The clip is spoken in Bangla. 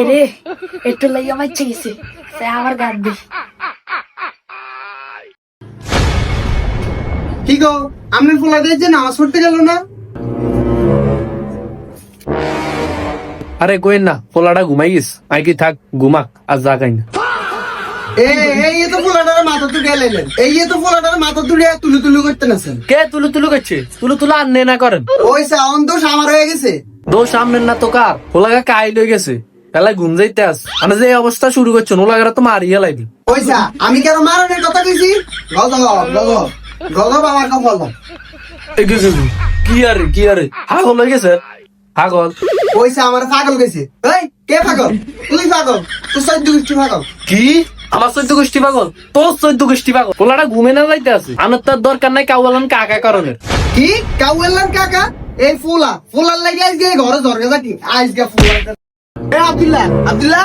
এরে একটু লাইয়া বাচ্চা গেছে সে আমার গান দি কি গো আমনের ফুলা দিয়ে যে নামাজ পড়তে গেল না? আরে কোয়েন না, পোলাটা ঘুমাই গেছে। আই কি থাক ঘুমাক, আর জাগাই না। এই তো ফুলাটার মাথা তুলে লাইলেন, এই তো ফুলাটার মাথা তুলে তুলু তুলু করতে নাছেন। কে তুলু তুলু করছে? তুলু তুলু আর নে না করেন। ওই সাউন্ড দোষ আমার হয়ে গেছে। দোষ সামনের না তো কার? পোলাগা কাই লই গেছে, এলা ঘুম যাইতে আস। মানে যে অবস্থা শুরু করছো, ওলাগারা তো মারিয়া লাইবি। ওইসা আমি কেন মারণের কথা কইছি? গজব গজব গজব আমার কপাল। কি আরে পাগল হয়ে গেছে, পাগল। ওইসা আমার পাগল গেছে। এই কে পাগল? তুই পাগল, তুই সহ্য গোষ্ঠী পাগল। কি আমার 14 গোষ্ঠী পাগল? তোর 14 গোষ্ঠী পাগল। পোলাটা ঘুমে না যাইতে আছে, আনার তার দরকার নাই কাউলান কাকা করণের। কি কাউয়েলার কাকা? এই ফুলার লাগে আজকে ঘরে ঝরগে যাকি আজকে ফুলার। এ আব্দুল্লাহ